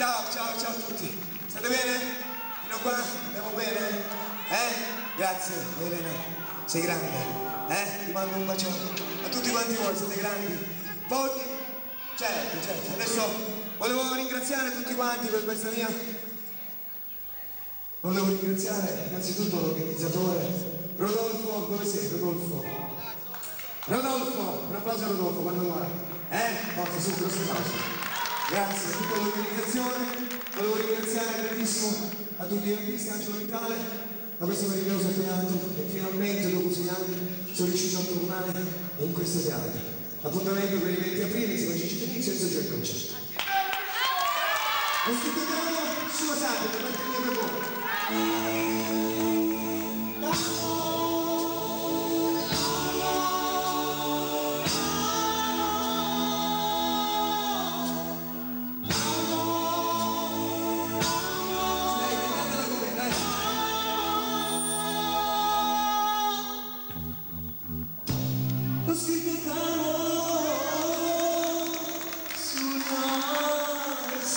Ciao, ciao, ciao a tutti. State bene? Fino a qua? Andiamo bene? Grazie, Elena. Sei grande. Ti mando un bacione. A tutti quanti voi, siete grandi. Pochi? Certo, certo. Adesso volevo ringraziare tutti quanti per questa mia. Volevo ringraziare innanzitutto l'organizzatore. Rodolfo, dove sei, Rodolfo? Rodolfo, un applauso a Rodolfo, quando vuoi. Forza, su, grosso applauso. Grazie a tutta l'organizzazione, volevo ringraziare tantissimo a tutti gli artisti, Angelo Vitale, a questo meraviglioso teatro e finalmente dopo 6 anni sono riuscito a tornare in questo teatro. Appuntamento per il 20 aprile, insieme a Gigi Fenizio e Sergio al concerto. Ho scritto il brano sulla sabbia per parte mia per voi. Ho scritto il brano sulla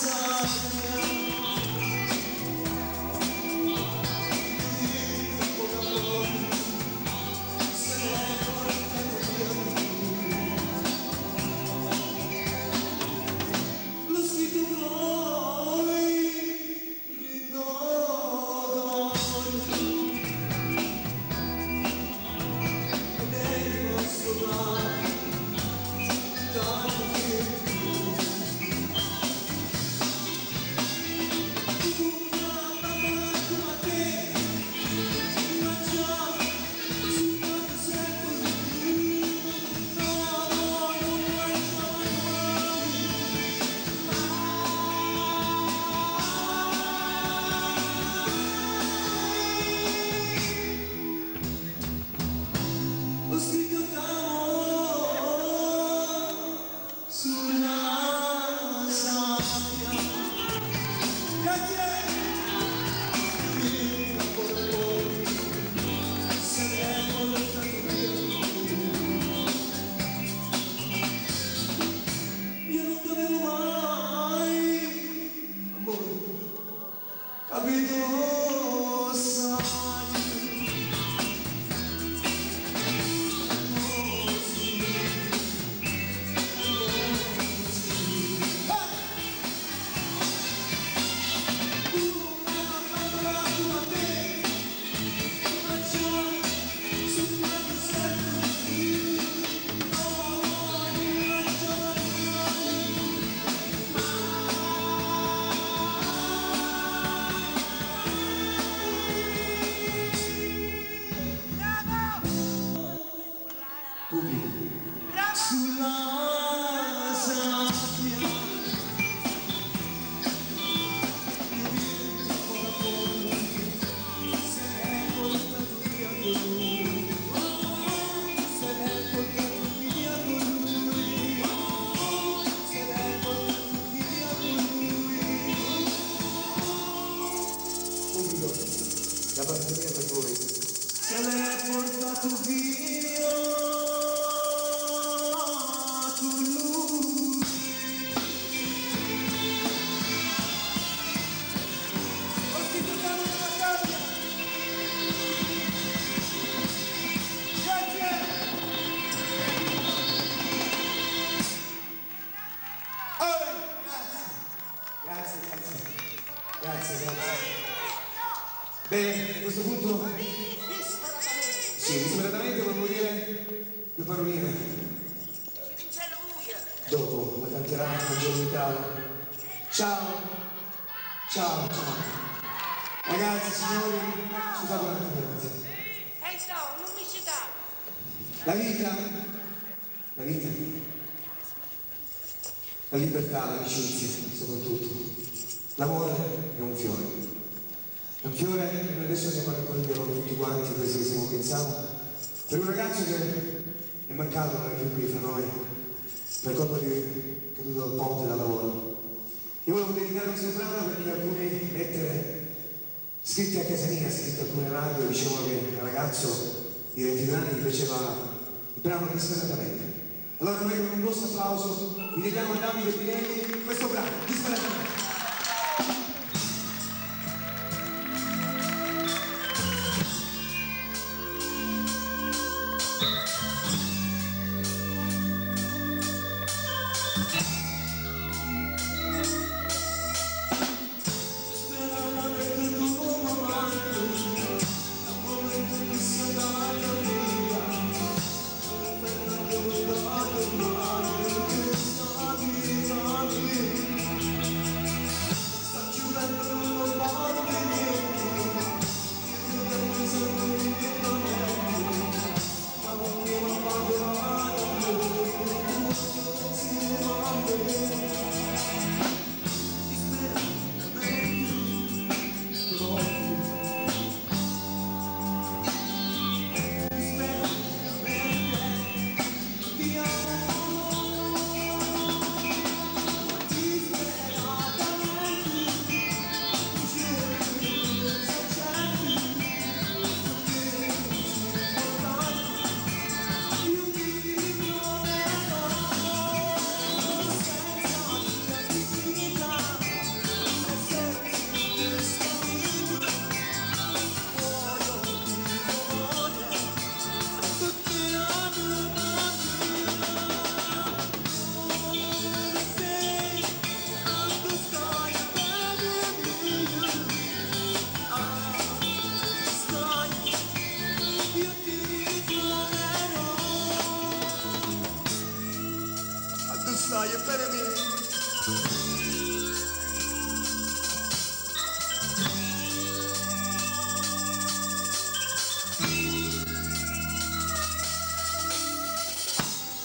sabbia, se l'è portato via lui. L'ho scritto poi, ricordo ed è rimasto mai. Ho scritto sulla sabbia. Grazie! Saremo lontani via. Io non t'avevo mai, amore, capito, sai. Pubblico. Sulla sabbia se l'è portato via con lui, se l'è portato via con lui, se l'è portato via con lui. Pubblico, da parte mia per voi. Se l'è portato via con lui. Ho scritto il brano della sabbia. Grazie. Grazie, grazie. Grazie, grazie. Bene, a questo punto... Sì, disperatamente volevo dire 2 paroline. Dopo la canterà Angelo Vitale. Ciao, ciao, ciao. Ragazzi, signori, scusate un attimo, grazie. Non mi ci dà. La vita, la libertà, l'amicizia, soprattutto. L'amore è un fiore. È un fiore che noi adesso andiamo a raccogliere tutti quanti, questo che stiamo pensando, per un ragazzo che è mancato, non è più qui fra noi, per colpa di caduto dal ponte da lavoro. Io volevo dedicare questo brano perché alcune lettere scritte a casa mia, scritte a alcune radio, dicevano che il ragazzo di 22 anni gli piaceva il brano disperatamente. Allora noi con un grosso applauso vi dedichiamo a Davide Pinelli questo brano, disperatamente.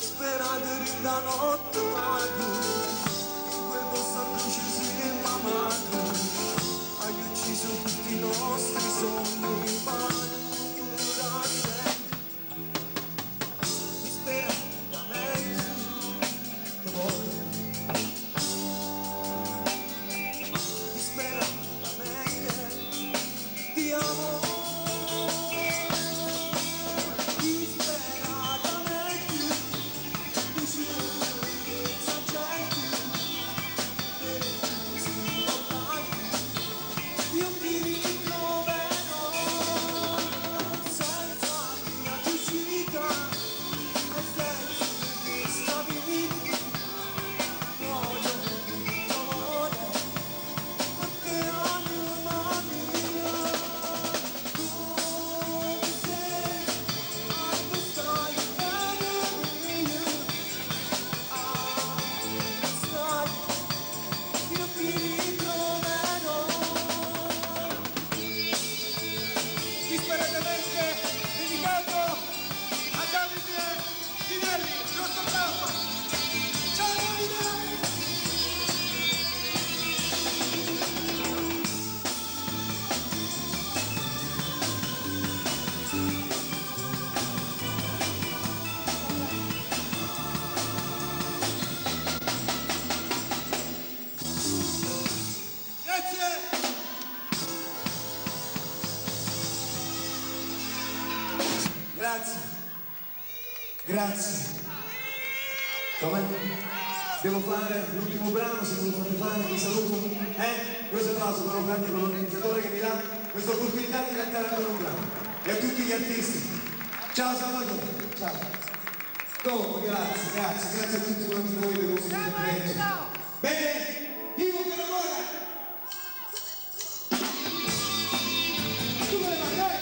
Speratori da notte quel posto uccisi mamma hai ucciso tutti i nostri sogni ma non curare disperatamente ti voglio disperatamente ti amo disperatamente dedicato a Davide Tinelli, nostro bravo. Ciao Davide! Grazie! Grazie, grazie. Come? Devo fare l'ultimo brano, se me lo fate fare, vi saluto. Questo applauso per un grande organizzatore che mi dà questa opportunità di cantare ancora un brano. E a tutti gli artisti. Ciao Salvatore, ciao. Dopo, grazie a tutti quanti voi del vostro intervento. Bene, vivo per l'amore! Tu me ne vai,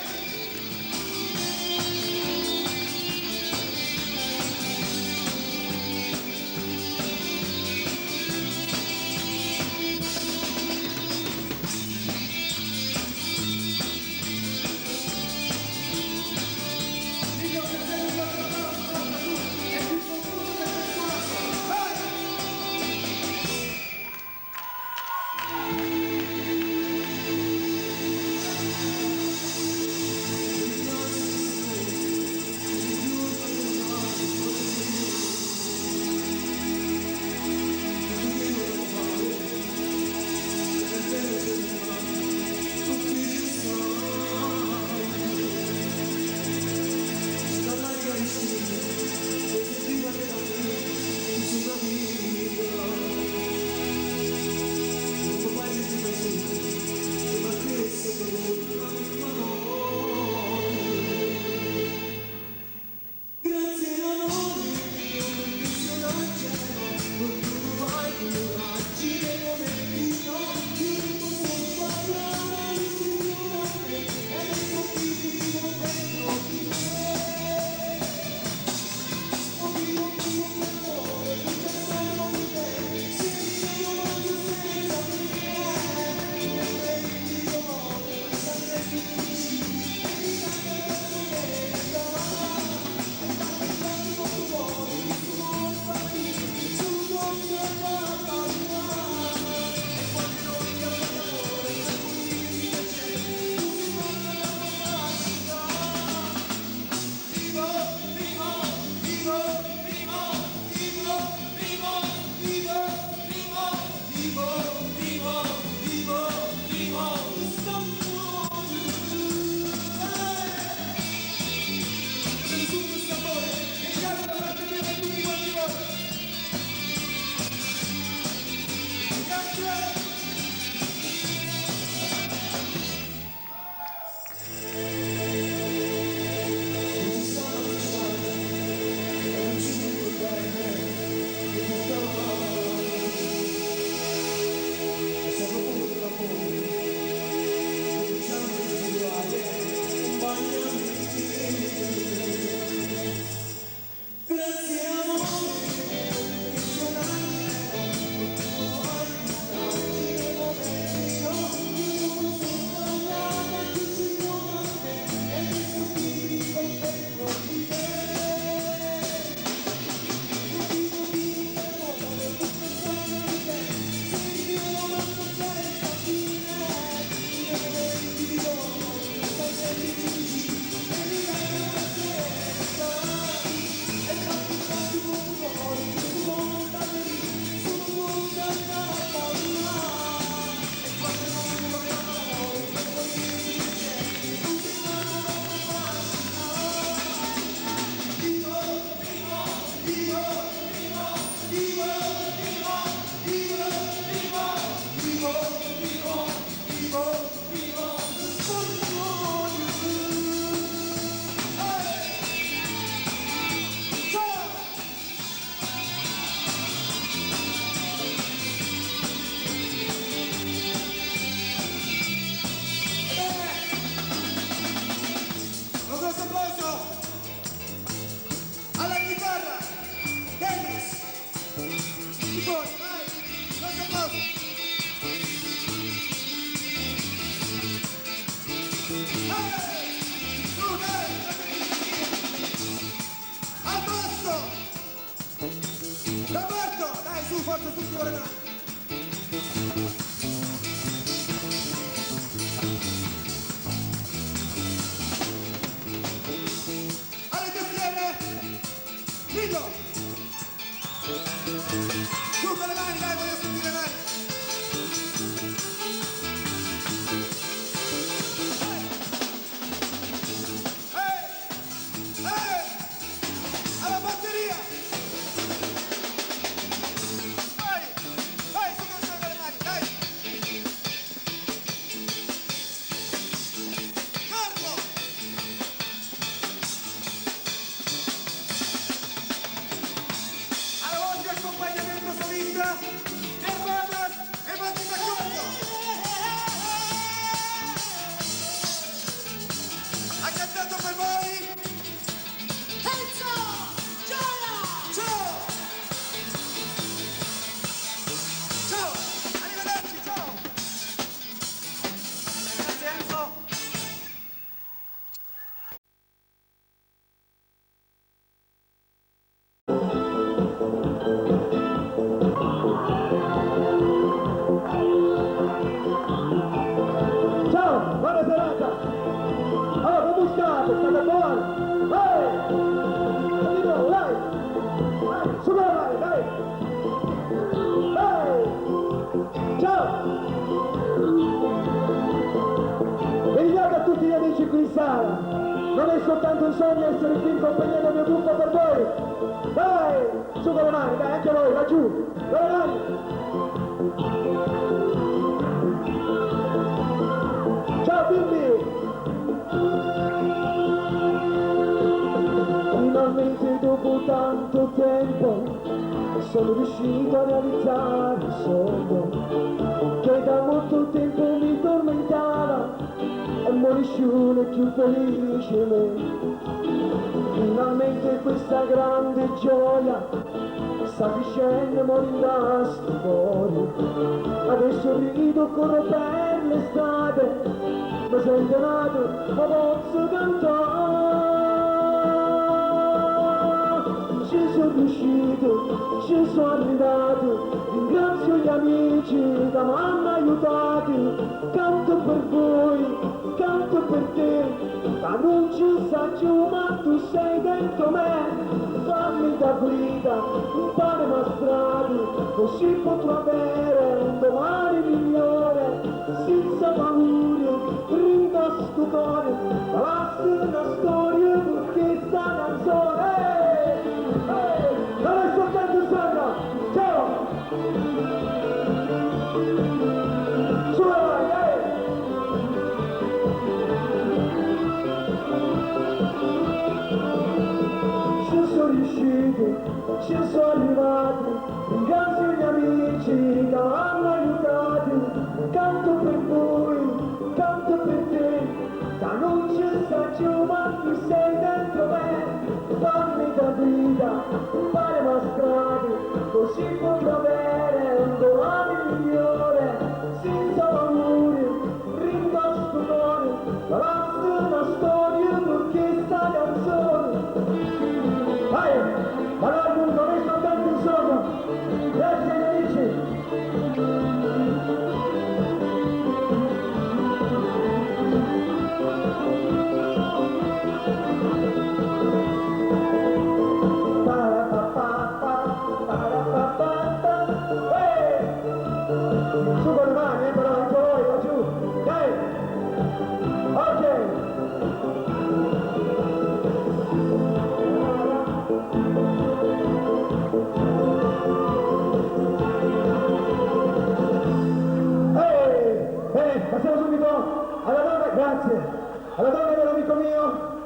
Al posto! Roberto, dai su, forza tutti con le mani. Alle tastiere! Vito! Su con le mani, dai, voglio sentire le mani. Alla batteria! Vai! Vai, su con le mani, dai! Carlo! Alla voce accompagnamento solista, Hermanas e Matti d'accordo! Ha cantato per voi! Enzo! Gioia! Ciao! Ciao! Arrivederci, ciao! Grazie Enzo! Ciao, buona serata! Allora, come state? State buoni? Vai! Capito? Dai! Vai, su con le mani, dai! Vai! Ciao! Dedicato a tutti gli amici qui in sala! Non è soltanto un sogno essere qui in compagnia del mio gruppo per voi! Vai! Su con le mani, dai, anche voi, laggiù! Con le mani! Ciao bimbi! Finalmente dopo tanto tempo sono riuscito a realizzare il sogno che da molto tempo mi tormentava e non nessuno è più felice me. Finalmente questa grande gioia sta crescendo morendo da stupore. Adesso rido, corro per le strade, mi sento nato, ma posso cantare. Ci sono riuscito, ci sono arrivato, ringrazio gli amici che mi hanno aiutato. Canto per voi, canto per te, ma non ci sa giù, ma tu sei dentro me. Fammi da guida, un pane mastrato, così potrò avere un domani migliore. Senza paura, rinda sto cuore, basta una storia perché sta canzone. Non è soltanto un sogno, ciao! Su vai, ci sono riuscito, ci sono arrivato, ringrazio gli amici che mi hanno aiutato. Canto per voi, canto per te, da non ci sta giù, ma tu sei dentro me. Fammi da guida, un pane mastrato, così potrò avere un domani migliore. Senza paura, ringo sto cuore, basta una storia perché sta canzone. Vai, ma l'album non è soltanto un sogno. Grazie amici. Su con le mani, però anche voi, va giù, dai! Ok! Passiamo subito alla donna, grazie, alla donna dell'amico mio,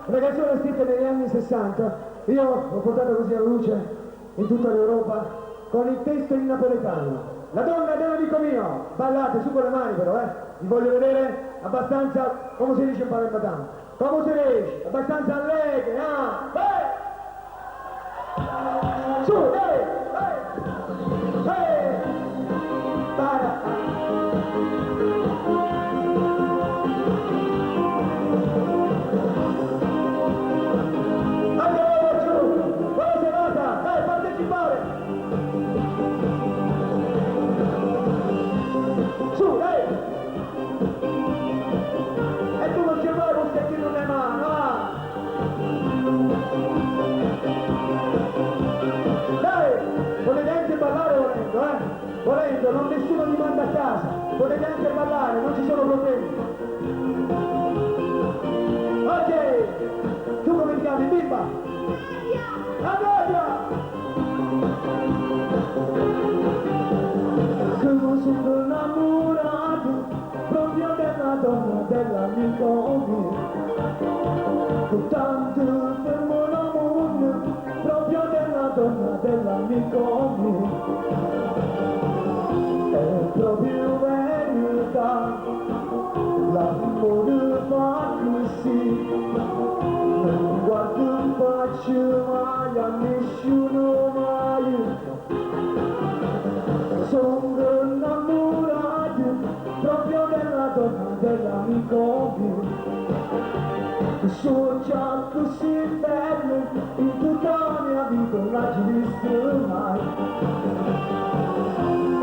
una canzone scritta negli anni 60, io l'ho portata così alla luce in tutta l'Europa con il testo in napoletano. La donna dell'amico mio, ballate su con le mani però, vi voglio vedere abbastanza, come si dice in palermitano, come si dice, abbastanza allegre, vai! Su, dai! nessuno vi manda a casa, potete anche ballare, non ci sono problemi. Ok, tu come ti chiami, bimba? Amelia! Sono innamorato proprio della donna dell'amico mio, con tanto fermo l'amore proprio della donna dell'amico mio. È proprio verità, l'amore fa così, non guardo in faccia mai a nessuno mai. Sono innamorato proprio della donna dell'amico mio, sono già così belle, in tutta la mia vita non l'ho visto mai.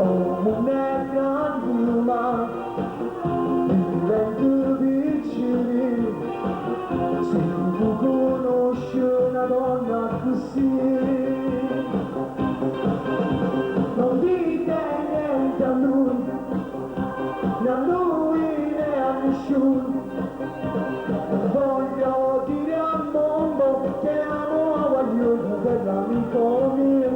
Oh, non è grande ma divento vicino, se tu conosci una donna così. Non dite niente a lui, né a lui né a nessuno. Voglio dire al mondo che amo a guaglione dell'amico mio.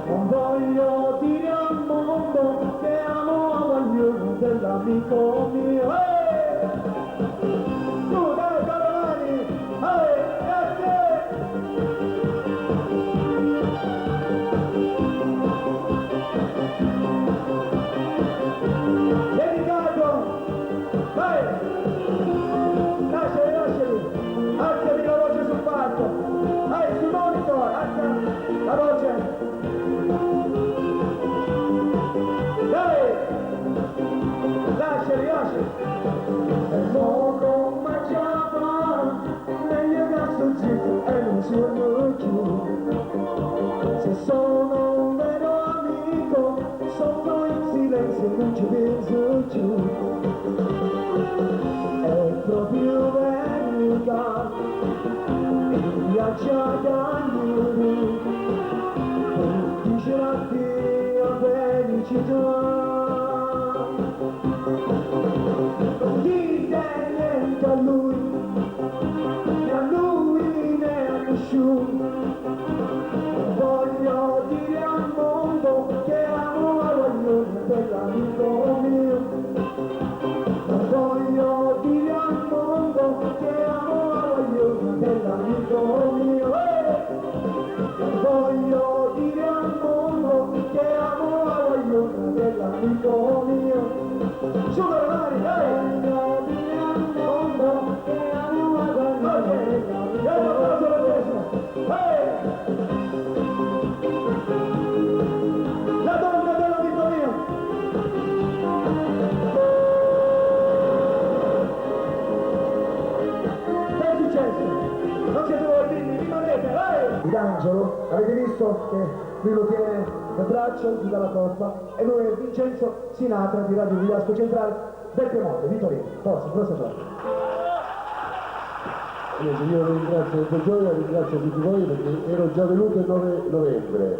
Non voglio dire al mondo che amo a guaglione dell'amico mio. Tu dai carovani, grazie! Alzami la voce sul palco, sul monitor, alza la voce. Dai, lasciali. E poco mangiava, meglio che sto zitto e non sono più. Se sono un vero amico, sono in silenzio e non ci penso più. È proprio verità, il viaggio da noi, dice la tua felicità. Non dite niente a lui, né a lui né a nessuno. Voglio dire al mondo che amo la guaglione dell'amico mio. Voglio dire al mondo che amo la guaglione dell'amico mio. Voglio dire al mondo che amo la guaglione dell'amico mio. Su con le mani, dai! Voglio dire al mondo che amo la guaglione dell'amico mio. La donna dell'amico mio! Non siete voi, quindi rimanete, vai! D'Angelo, avete visto che lui lo tiene nel braccio, gli dà la coppa, e lui è Vincenzo Sinatra di Radio Vigliasco Centrale del Piemonte, di Torino. Forza, grossa sorte. Io ringrazio il Gioia, ringrazio tutti voi perché ero già venuto il 9 novembre,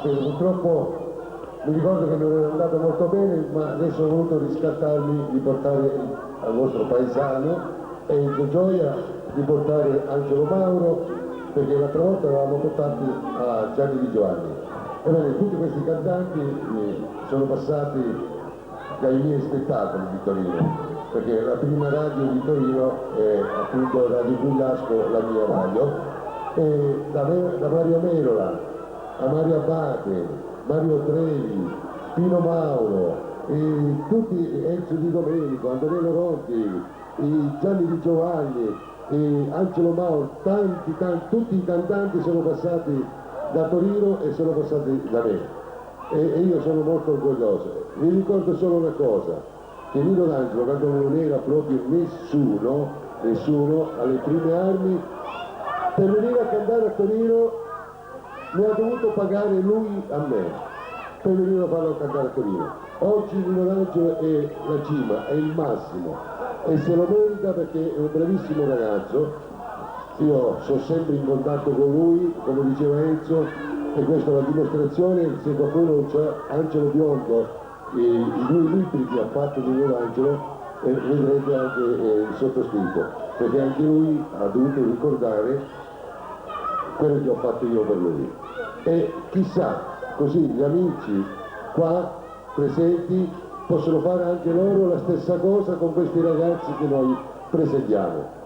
purtroppo mi ricordo che non era andato molto bene, ma adesso ho voluto riscattarmi di portare al vostro paesano e il Gioia di portare Angelo Mauro, perché l'altra volta eravamo portati a Gianni Di Giovanni. Ebbene, tutti questi cantanti sono passati dai miei spettacoli di Torino, perché la prima radio di Torino è appunto Radio Vigliasco, la mia radio, e da Mario Merola a Mario Abate, Mario Trevi, Pino Mauro, e tutti, Enzo Di Domenico, Antonello Ronchi, Gianni Di Giovanni, Angelo Mauro, tutti i cantanti sono passati da Torino e sono passati da me, e io sono molto orgoglioso. Vi ricordo solo una cosa, che Nino D'Angelo, quando non era proprio nessuno alle prime armi, per venire a cantare a Torino mi ha dovuto pagare lui a me per venire a farlo cantare a Torino. Oggi Nino D'Angelo è la cima, è il massimo e se lo merita perché è un bravissimo ragazzo. Io sono sempre in contatto con lui, come diceva Enzo, e questa è la dimostrazione, se qualcuno c'è Angelo Biondo, i 2 libri che ha fatto di Michelangelo, vedrete anche il sottoscritto, perché anche lui ha dovuto ricordare quello che ho fatto io per lui. E chissà, così gli amici qua presenti possono fare anche loro la stessa cosa con questi ragazzi che noi presentiamo.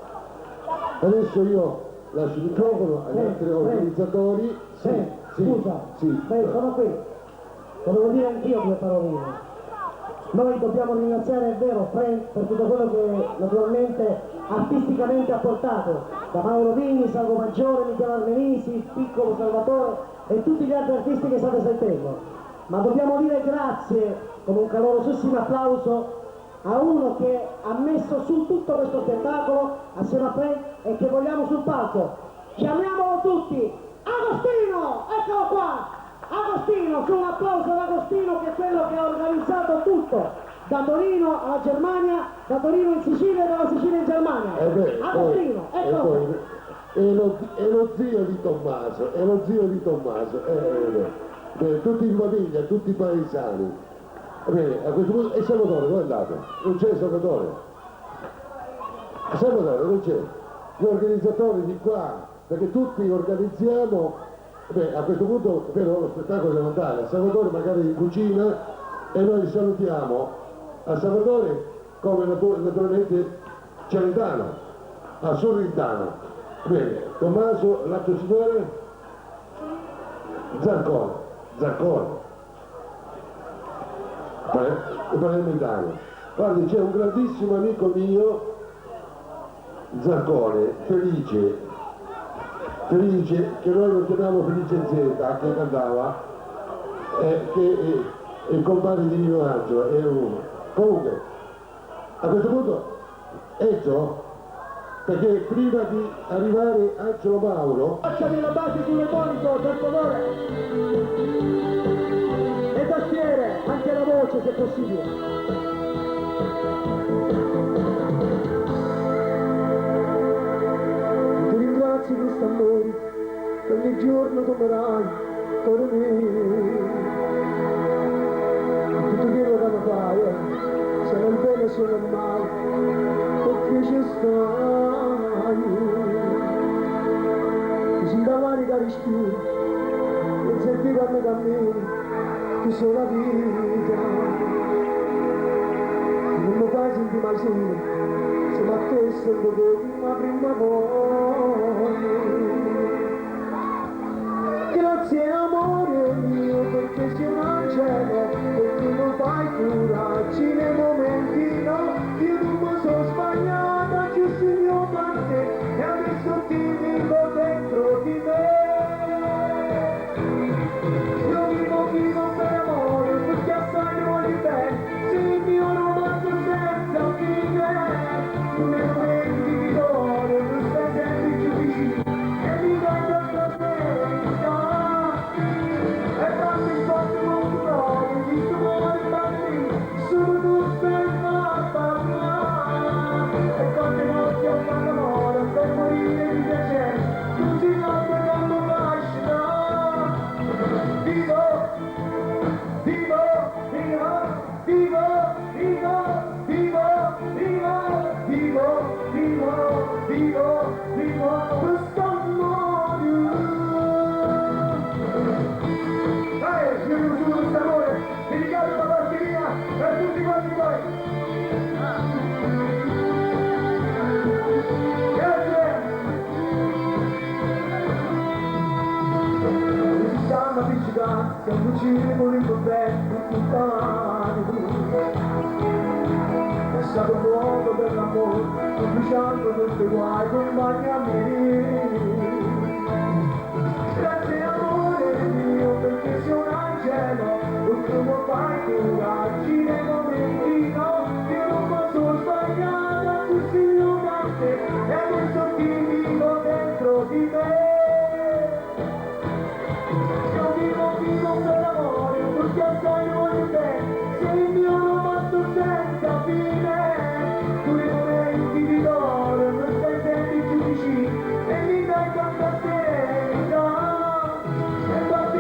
Adesso io lascio il microfono agli altri organizzatori. Scusa, sono qui. Volevo dire anch'io 2 paroline. Noi dobbiamo ringraziare, è vero, Frank per tutto quello che naturalmente artisticamente ha portato, da Mauro Vini, Salvo Maggiore, Michele Armenisi, Piccolo Salvatore e tutti gli altri artisti che state sentendo. Ma dobbiamo dire grazie con un calorosissimo applauso a uno che ha messo su tutto questo spettacolo assieme a Frank e che vogliamo sul palco. Chiamiamolo tutti! Agostino! Eccolo qua! Agostino, su un applauso ad Agostino che è quello che ha organizzato tutto, da Torino alla Germania, da Torino in Sicilia e dalla Sicilia in Germania. Agostino, eccolo qua. È lo zio di Tommaso, tutti in famiglia, tutti paesani. Bene, a questo punto, e Salvatore, dove è andato? Non c'è Salvatore? Salvatore, non c'è. Gli organizzatori di qua, perché tutti organizziamo. A questo punto però lo spettacolo deve andare a Salvatore magari in cucina e noi salutiamo a Salvatore come naturalmente Celentano, a Sorrentano. Bene, Tommaso, l'altro signore? Zaccone. Palermitano. Guardi, c'è un grandissimo amico mio, Zaccone, Felice, che noi lo chiamiamo Felice Z, che cantava, che è il compagno di Michelangelo, è uno. Comunque, a questo punto, Ezio, perché prima di arrivare Angelo Mauro... Facciami la base sull'elettronico, per favore! E tastiere, anche la voce se possibile. Ti questo amore, che ogni giorno tornerai per me. Tutto quello che mi fai, se non bene se non male, perché ci stai. Ti si da mani che respiri, e senti quando cammini, che sono la vita. Non mi fai sentire mai solo, se mi attesta un po' una prima volta. Grazie amore mio perché sei un angelo, perché mi fai curarci nei momenti no. Io non mi sono sbagliata, giusto il mio parte e adesso ti vivo dentro di me. Io vivo per amore perché assai vuoi bene, sei il mio romanzo senza fine. Nei momenti di dolore non stai sempre più vicino e mi dai tanta felicità. E tanto in fondo non trovi, visto muore il bambino, solo tu stai a parlare. E quante notti ho fatto amore per morire di piacere, tutti i notti che non lascerà. Vivo, vivo, vivo, vivo, vivo, vivo, vivo, vivo, questo amore. Dai, io vi uso questo amore, dedicato da parte mia per tutti quanti voi. Grazie. Si stanno appiccicati, siamo vicini con il problema, lontani. È stato buono per l'amore, bruciando tutti i guai, accompagnami. Grazie amore mio, perché sei un angelo, perché mi fai curarci nei momenti no. Io non mi sono sbagliata, tu sei un grande, e adesso ti vivo dentro di me. Io vivo per amore, perché assai voglio bene, sei il mio romanzo senza fine. Tu nei momenti di dolore non stai sempre più vicino e mi dai tanta serenità. E infatti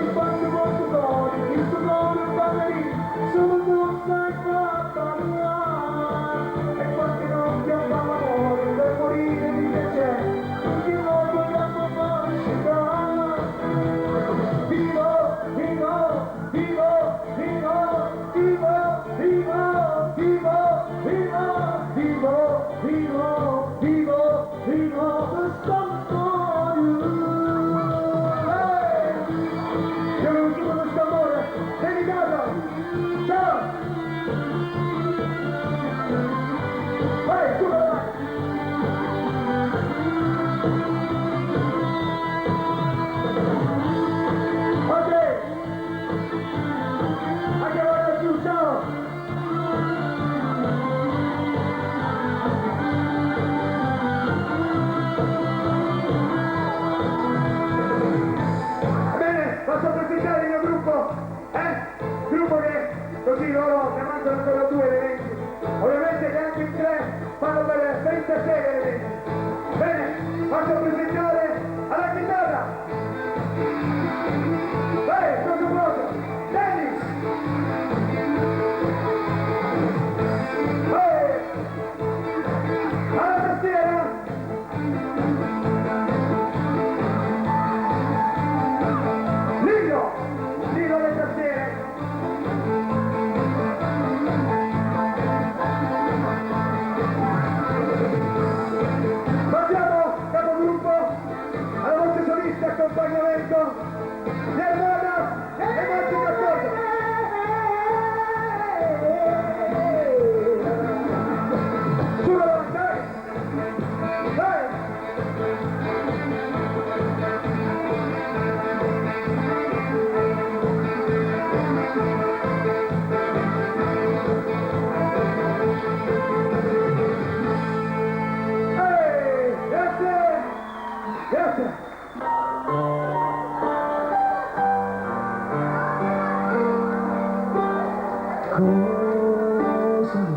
sposami,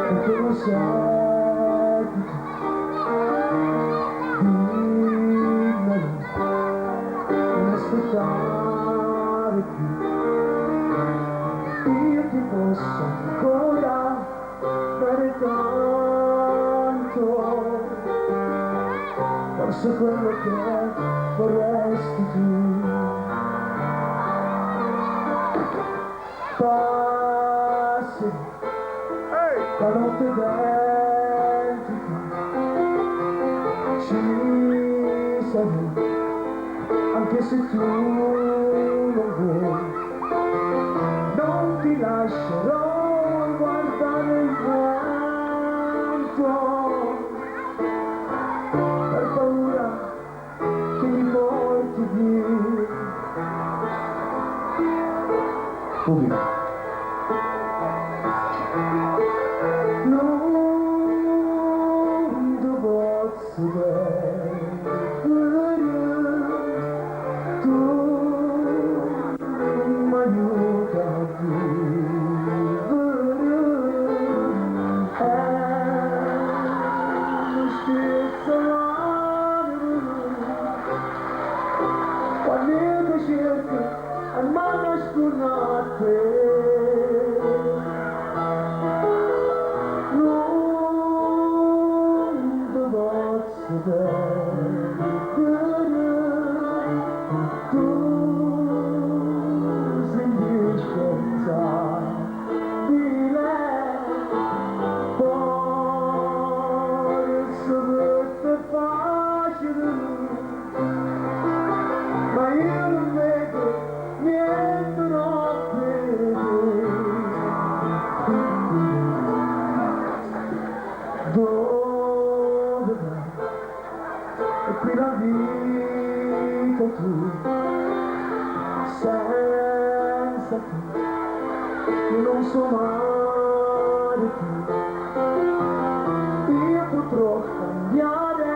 perché lo sai che dimmelo, non aspettare più. Io ti posso ancora dare tanto, forse quello che vorresti tu. Passi la notte identica, ci sei, anche se tu non vuoi. Non ti lascerò guardare il vento, per paura che mi porti via. Pubblico. Non devo sapere, tu mi aiuti a vivere, è lo stesso quando io cerco a mano scurnate. Non devo sapere, tu sei indispensabile, forse per te facile, ma io non vedo niente da vedere. Dove vai? E qui la vita tu, senza te, io non so mai più. Io potrò cambiare,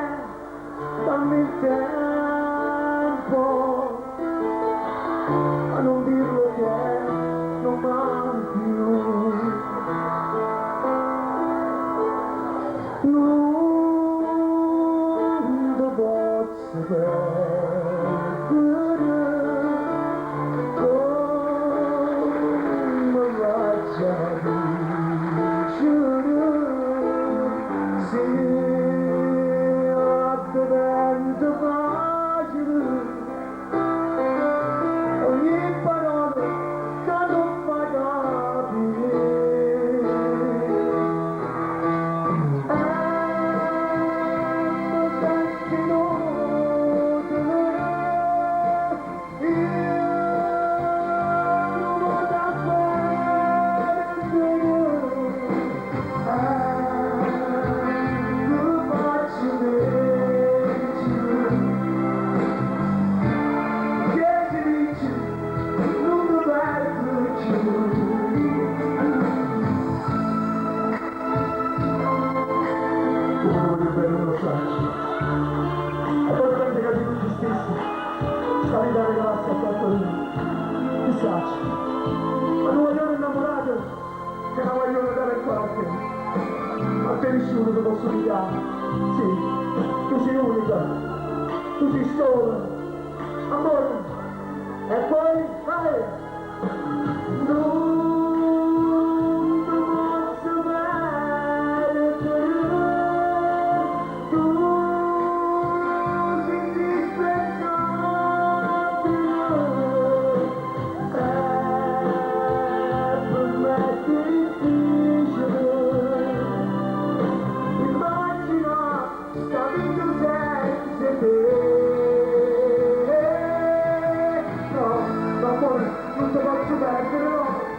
dammi il tempo, a non dirlo che non m'ami più. Non devo sapere come faccia dicere se diventa facile ogni parola che non fa capire. Ma non vogliono innamorato che la vogliono dare in parte, ma te nessuno ti posso pigliare. Sì, tu sei unica, tu sei sola, amore, e poi vai. Non ti posso perdere, tu sei non ti posso perdere, no.